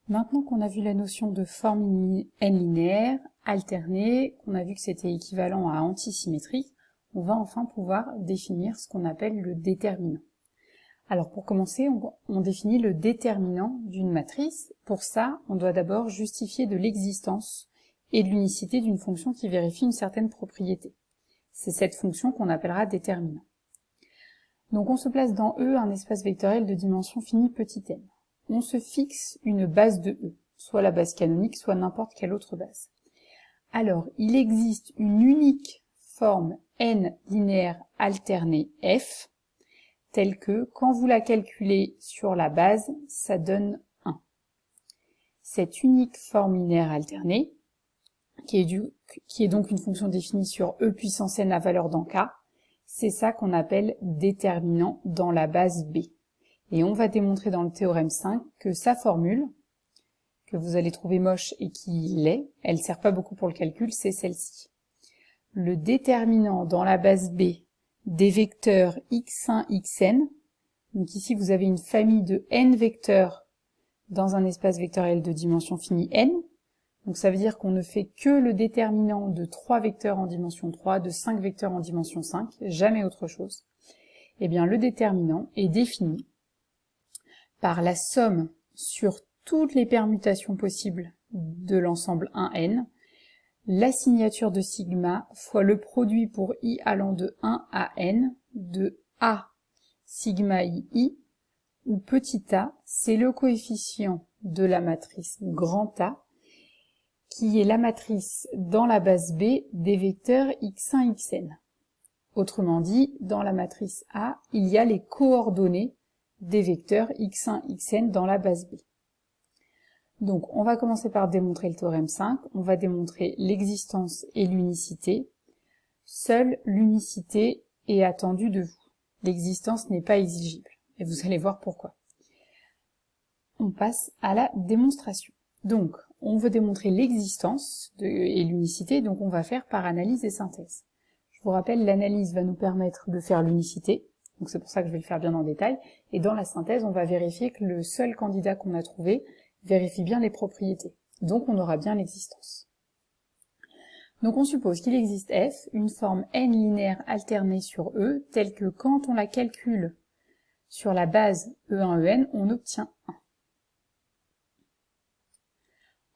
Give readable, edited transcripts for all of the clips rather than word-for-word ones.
Maintenant qu'on a vu la notion de forme n linéaire, alternée, qu'on a vu que c'était équivalent à antisymétrique, on va enfin pouvoir définir ce qu'on appelle le déterminant. Alors pour commencer, on définit le déterminant d'une matrice. Pour ça, on doit d'abord justifier de l'existence et de l'unicité d'une fonction qui vérifie une certaine propriété. C'est cette fonction qu'on appellera déterminant. Donc on se place dans E un espace vectoriel de dimension finie petit n. On se fixe une base de E, soit la base canonique, soit n'importe quelle autre base. Alors, il existe une unique forme n linéaire alternée f, telle que, quand vous la calculez sur la base, ça donne 1. Cette unique forme linéaire alternée, qui est donc une fonction définie sur E puissance n à valeur dans K, c'est ça qu'on appelle déterminant dans la base B. Et on va démontrer dans le théorème 5 que sa formule, que vous allez trouver moche et qui l'est, elle sert pas beaucoup pour le calcul, c'est celle-ci. Le déterminant dans la base B des vecteurs x1, xn, donc ici vous avez une famille de n vecteurs dans un espace vectoriel de dimension finie n, donc ça veut dire qu'on ne fait que le déterminant de 3 vecteurs en dimension 3, de 5 vecteurs en dimension 5, jamais autre chose. Eh bien le déterminant est défini par la somme sur toutes les permutations possibles de l'ensemble 1n, la signature de sigma fois le produit pour i allant de 1 à n de a sigma i, où petit a, c'est le coefficient de la matrice grand A, qui est la matrice dans la base B des vecteurs x1, xn. Autrement dit, dans la matrice A, il y a les coordonnées des vecteurs x1, xn dans la base B. Donc, on va commencer par démontrer le théorème 5, on va démontrer l'existence et l'unicité. Seule l'unicité est attendue de vous. L'existence n'est pas exigible, et vous allez voir pourquoi. On passe à la démonstration. Donc, on veut démontrer l'existence et l'unicité, donc on va faire par analyse et synthèse. Je vous rappelle, l'analyse va nous permettre de faire l'unicité, donc c'est pour ça que je vais le faire bien en détail, et dans la synthèse, on va vérifier que le seul candidat qu'on a trouvé vérifie bien les propriétés, donc on aura bien l'existence. Donc on suppose qu'il existe f, une forme n linéaire alternée sur E, telle que quand on la calcule sur la base E1, En, on obtient 1.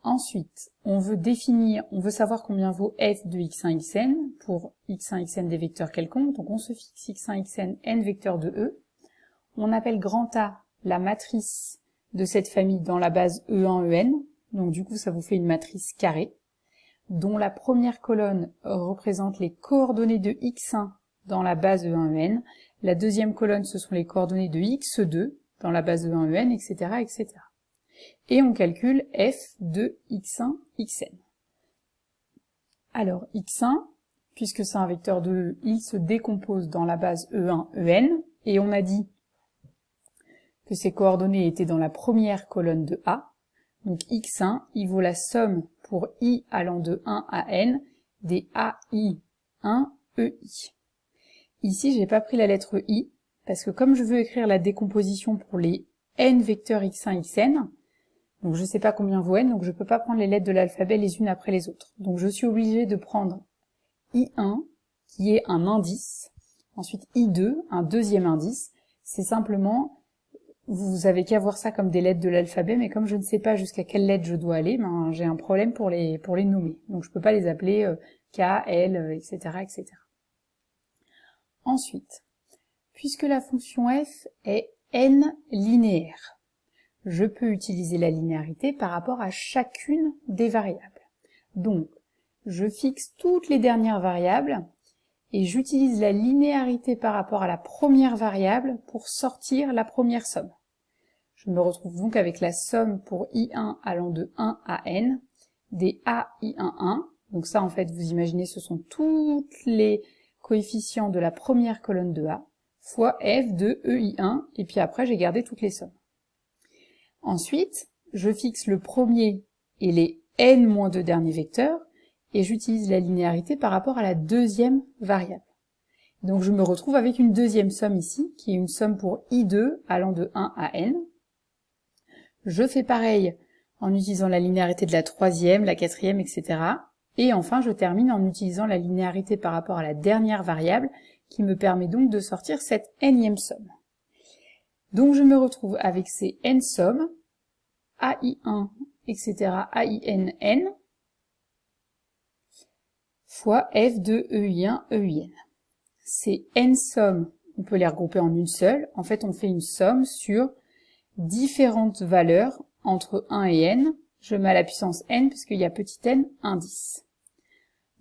Ensuite, on veut savoir combien vaut f de x1, xn, pour x1, xn des vecteurs quelconques, donc on se fixe x1, xn, n vecteurs de E. On appelle grand A la matrice de cette famille dans la base E1, En, donc du coup ça vous fait une matrice carrée, dont la première colonne représente les coordonnées de x1 dans la base E1, En, la deuxième colonne ce sont les coordonnées de x2 dans la base E1, En, etc., etc. Et on calcule f de x1, xn. Alors x1, puisque c'est un vecteur de E, il se décompose dans la base E1, En, et on a dit que ces coordonnées étaient dans la première colonne de A. Donc x1, il vaut la somme pour i allant de 1 à n des ai1 ei. Ici, j'ai pas pris la lettre i, parce que comme je veux écrire la décomposition pour les n vecteurs x1, xn, donc je sais pas combien vaut n, donc je peux pas prendre les lettres de l'alphabet les unes après les autres. Donc je suis obligée de prendre i1, qui est un indice, ensuite i2, un deuxième indice. C'est simplement, vous avez qu'à voir ça comme des lettres de l'alphabet, mais comme je ne sais pas jusqu'à quelle lettre je dois aller, ben j'ai un problème pour les nommer. Donc je peux pas les appeler K, L, etc., etc. Ensuite, puisque la fonction f est n linéaire, je peux utiliser la linéarité par rapport à chacune des variables. Donc, je fixe toutes les dernières variables et j'utilise la linéarité par rapport à la première variable pour sortir la première somme. Je me retrouve donc avec la somme pour i1 allant de 1 à n des ai11, donc ça en fait vous imaginez ce sont tous les coefficients de la première colonne de A, fois f de ei1, et puis après j'ai gardé toutes les sommes. Ensuite, je fixe le premier et les n-2 derniers vecteurs, et j'utilise la linéarité par rapport à la deuxième variable. Donc je me retrouve avec une deuxième somme ici, qui est une somme pour i2 allant de 1 à n. Je fais pareil en utilisant la linéarité de la troisième, la quatrième, etc. Et enfin, je termine en utilisant la linéarité par rapport à la dernière variable, qui me permet donc de sortir cette nème somme. Donc je me retrouve avec ces n sommes, AI1, etc., AINN, fois f de EI1, EIN. Ces n sommes, on peut les regrouper en une seule. En fait, on fait une somme sur différentes valeurs entre 1 et n. Je mets à la puissance n puisqu'il y a petit n indice.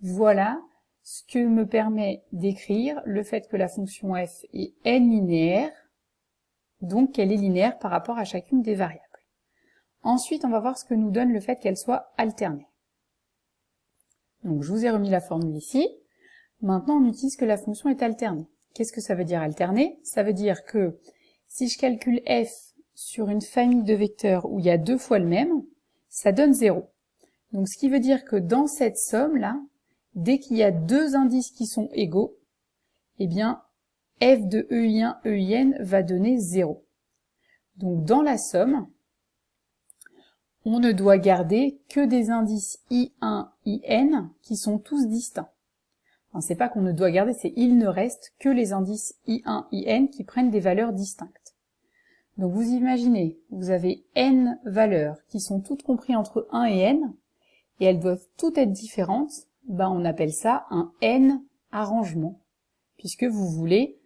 Voilà ce que me permet d'écrire le fait que la fonction f est n linéaire, donc qu'elle est linéaire par rapport à chacune des variables. Ensuite, on va voir ce que nous donne le fait qu'elle soit alternée. Donc, je vous ai remis la formule ici. Maintenant, on utilise que la fonction est alternée. Qu'est-ce que ça veut dire alternée? Ça veut dire que si je calcule f sur une famille de vecteurs où il y a deux fois le même, ça donne 0. Donc, ce qui veut dire que dans cette somme-là, dès qu'il y a deux indices qui sont égaux, eh bien, f de EI1, EIN va donner 0. Donc, dans la somme, on ne doit garder que des indices I1, IN qui sont tous distincts. Enfin, c'est pas qu'on ne doit garder, c'est il ne reste que les indices I1, IN qui prennent des valeurs distinctes. Donc vous imaginez, vous avez n valeurs qui sont toutes comprises entre 1 et n, et elles doivent toutes être différentes, ben on appelle ça un n arrangement, puisque vous voulez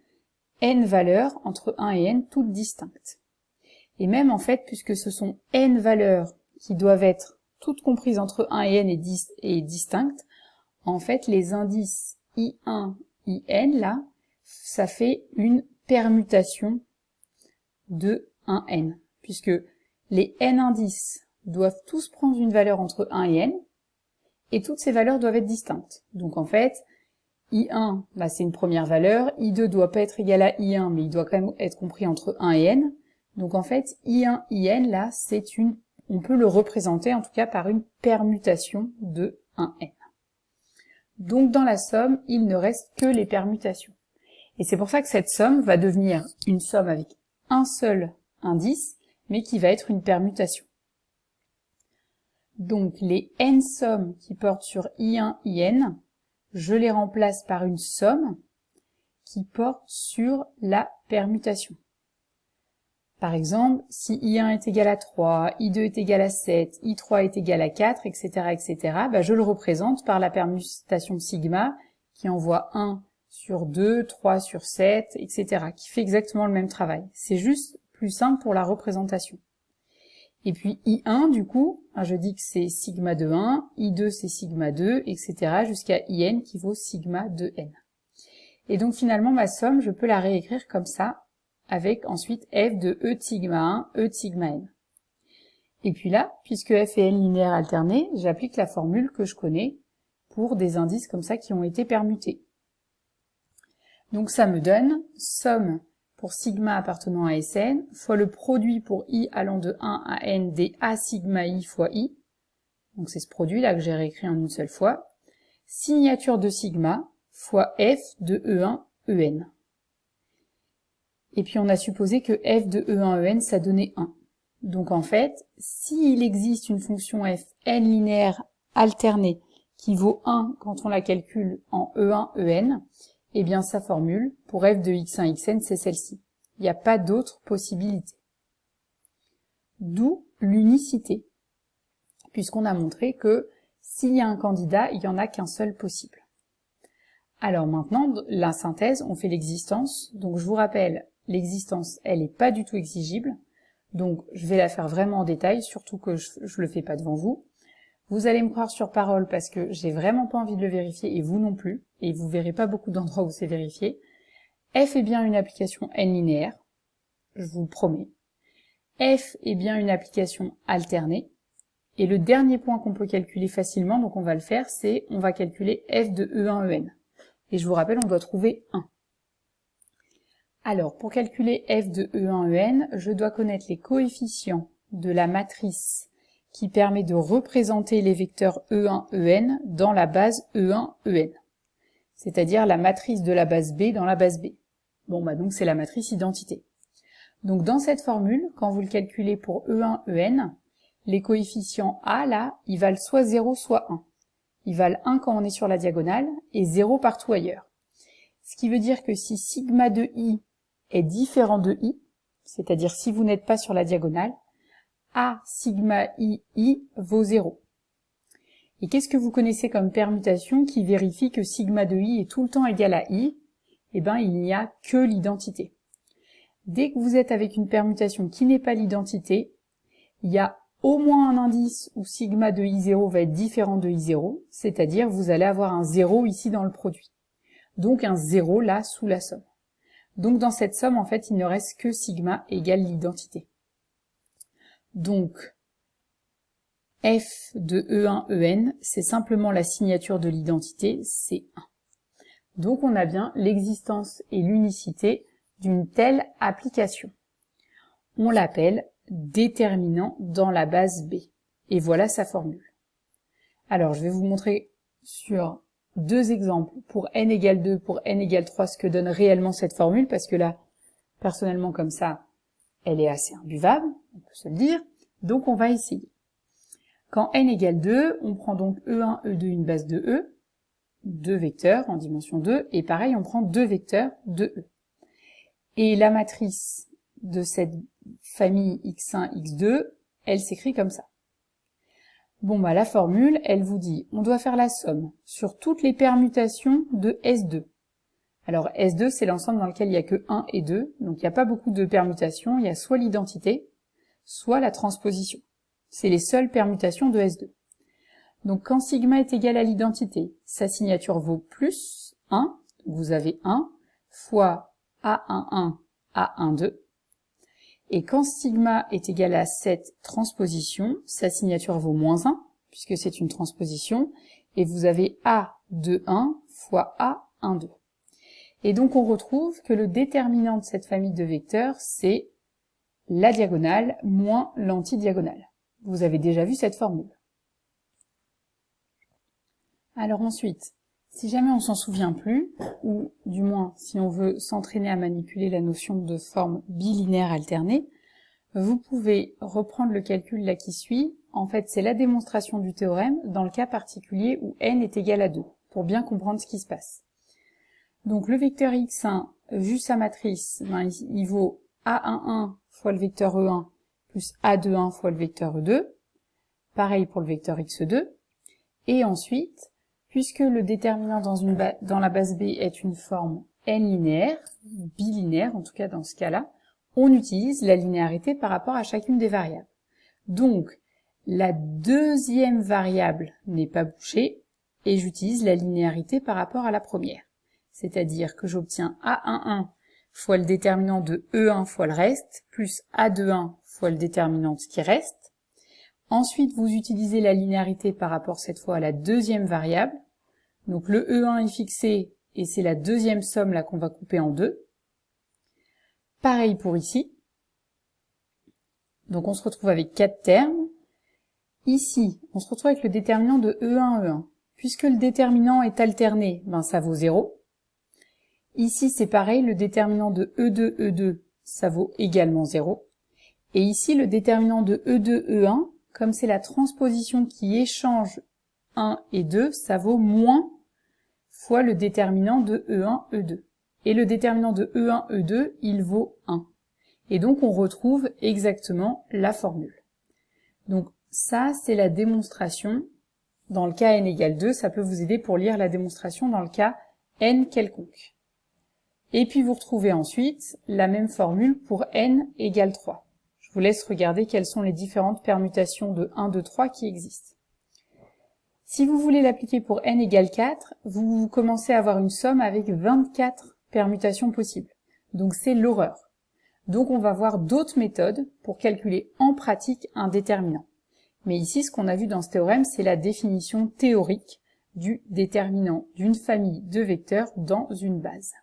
n valeurs entre 1 et n toutes distinctes. Et même en fait, puisque ce sont n valeurs qui doivent être toutes comprises entre 1 et n et distinctes, en fait, les indices I1, IN, là, ça fait une permutation de 1n, puisque les n indices doivent tous prendre une valeur entre 1 et n, et toutes ces valeurs doivent être distinctes. Donc en fait, I1, bah, c'est une première valeur, I2 doit pas être égal à I1, mais il doit quand même être compris entre 1 et n. Donc en fait, I1, IN, là, on peut le représenter en tout cas par une permutation de 1n. Donc dans la somme, il ne reste que les permutations. Et c'est pour ça que cette somme va devenir une somme avec un seul indice, mais qui va être une permutation. Donc les n sommes qui portent sur I1, IN, je les remplace par une somme qui porte sur la permutation. Par exemple, si I1 est égal à 3, I2 est égal à 7, I3 est égal à 4, etc., etc., bah je le représente par la permutation sigma qui envoie 1 sur 2, 3 sur 7, etc., qui fait exactement le même travail. C'est juste plus simple pour la représentation. Et puis I1, du coup, je dis que c'est sigma de 1, I2 c'est sigma 2, etc., jusqu'à IN qui vaut sigma de n. Et donc finalement, ma somme, je peux la réécrire comme ça, avec ensuite f de E de sigma 1, E de sigma n. Et puis là, puisque f est n linéaire alterné, j'applique la formule que je connais pour des indices comme ça qui ont été permutés. Donc ça me donne somme pour sigma appartenant à Sn fois le produit pour i allant de 1 à n des a sigma i fois i. Donc c'est ce produit là que j'ai réécrit en une seule fois. Signature de sigma fois f de E1, En. Et puis on a supposé que f de E1, En ça donnait 1. Donc en fait, s'il existe une fonction f n linéaire alternée qui vaut 1 quand on la calcule en E1, En, eh bien sa formule pour f de x1, xn, c'est celle-ci. Il n'y a pas d'autre possibilité. D'où l'unicité, puisqu'on a montré que s'il y a un candidat, il n'y en a qu'un seul possible. Alors maintenant, la synthèse, on fait l'existence. Donc je vous rappelle, l'existence, elle n'est pas du tout exigible. Donc je vais la faire vraiment en détail, surtout que je le fais pas devant vous. Vous allez me croire sur parole parce que j'ai vraiment pas envie de le vérifier et vous non plus. Et vous verrez pas beaucoup d'endroits où c'est vérifié. F est bien une application n linéaire. Je vous le promets. F est bien une application alternée. Et le dernier point qu'on peut calculer facilement, donc on va le faire, c'est on va calculer f de E1, En. Et je vous rappelle, on doit trouver 1. Alors, pour calculer f de E1, En, je dois connaître les coefficients de la matrice qui permet de représenter les vecteurs E1, En dans la base E1, En. C'est-à-dire la matrice de la base B dans la base B. Bon, bah donc c'est la matrice identité. Donc dans cette formule, quand vous le calculez pour E1, En, les coefficients A, là, ils valent soit 0, soit 1. Ils valent 1 quand on est sur la diagonale et 0 partout ailleurs. Ce qui veut dire que si sigma de i est différent de i, c'est-à-dire si vous n'êtes pas sur la diagonale, A sigma i vaut 0. Et qu'est-ce que vous connaissez comme permutation qui vérifie que sigma de i est tout le temps égal à i? Eh bien, il n'y a que l'identité. Dès que vous êtes avec une permutation qui n'est pas l'identité, il y a au moins un indice où sigma de i0 va être différent de i0, c'est-à-dire vous allez avoir un 0 ici dans le produit. Donc un 0 là sous la somme. Donc dans cette somme, en fait, il ne reste que sigma égale l'identité. Donc f de E1, En, c'est simplement la signature de l'identité, c'est 1. Donc on a bien l'existence et l'unicité d'une telle application. On l'appelle déterminant dans la base B. Et voilà sa formule. Alors je vais vous montrer sur deux exemples, pour n égale 2, pour n égale 3, ce que donne réellement cette formule, parce que là, personnellement comme ça, elle est assez imbuvable, on peut se le dire, donc on va essayer. Quand n égale 2, on prend donc E1, E2, une base de E, 2 vecteurs en dimension 2, et pareil, on prend 2 vecteurs de E. Et la matrice de cette famille x1, x2, elle s'écrit comme ça. Bon, bah la formule, elle vous dit, on doit faire la somme sur toutes les permutations de S2. Alors S2, c'est l'ensemble dans lequel il n'y a que 1 et 2, donc il n'y a pas beaucoup de permutations, il y a soit l'identité, soit la transposition. C'est les seules permutations de S2. Donc quand sigma est égal à l'identité, sa signature vaut plus 1, vous avez 1, fois A11, A12. Et quand sigma est égal à cette transposition, sa signature vaut moins 1, puisque c'est une transposition, et vous avez A21 fois A12. Et donc on retrouve que le déterminant de cette famille de vecteurs, c'est la diagonale moins l'antidiagonale. Vous avez déjà vu cette formule. Alors ensuite, si jamais on s'en souvient plus, ou du moins si on veut s'entraîner à manipuler la notion de forme bilinéaire alternée, vous pouvez reprendre le calcul là qui suit. En fait, c'est la démonstration du théorème dans le cas particulier où n est égal à 2, pour bien comprendre ce qui se passe. Donc le vecteur x1, vu sa matrice, il vaut a11 fois le vecteur e1 plus a21 fois le vecteur e2. Pareil pour le vecteur x2. Et ensuite, puisque le déterminant dans la base B est une forme n linéaire, bilinéaire en tout cas dans ce cas-là, on utilise la linéarité par rapport à chacune des variables. Donc, la deuxième variable n'est pas bouchée, et j'utilise la linéarité par rapport à la première. C'est-à-dire que j'obtiens A11 fois le déterminant de E1 fois le reste, plus A21 fois le déterminant de ce qui reste. Ensuite, vous utilisez la linéarité par rapport cette fois à la deuxième variable. Donc le E1 est fixé, et c'est la deuxième somme là qu'on va couper en deux. Pareil pour ici. Donc on se retrouve avec 4 termes. Ici, on se retrouve avec le déterminant de E1, E1. Puisque le déterminant est alterné, ben ça vaut 0. Ici, c'est pareil, le déterminant de E2, E2, ça vaut également 0. Et ici, le déterminant de E2, E1, comme c'est la transposition qui échange 1 et 2, ça vaut moins fois le déterminant de E1, E2. Et le déterminant de E1, E2, il vaut 1. Et donc, on retrouve exactement la formule. Donc, ça, c'est la démonstration. Dans le cas n égale 2, ça peut vous aider pour lire la démonstration dans le cas n quelconque. Et puis, vous retrouvez ensuite la même formule pour n égale 3. Je vous laisse regarder quelles sont les différentes permutations de 1, 2, 3 qui existent. Si vous voulez l'appliquer pour n égale 4, vous commencez à avoir une somme avec 24 permutations possibles. Donc c'est l'horreur. Donc on va voir d'autres méthodes pour calculer en pratique un déterminant. Mais ici, ce qu'on a vu dans ce théorème, c'est la définition théorique du déterminant d'une famille de vecteurs dans une base.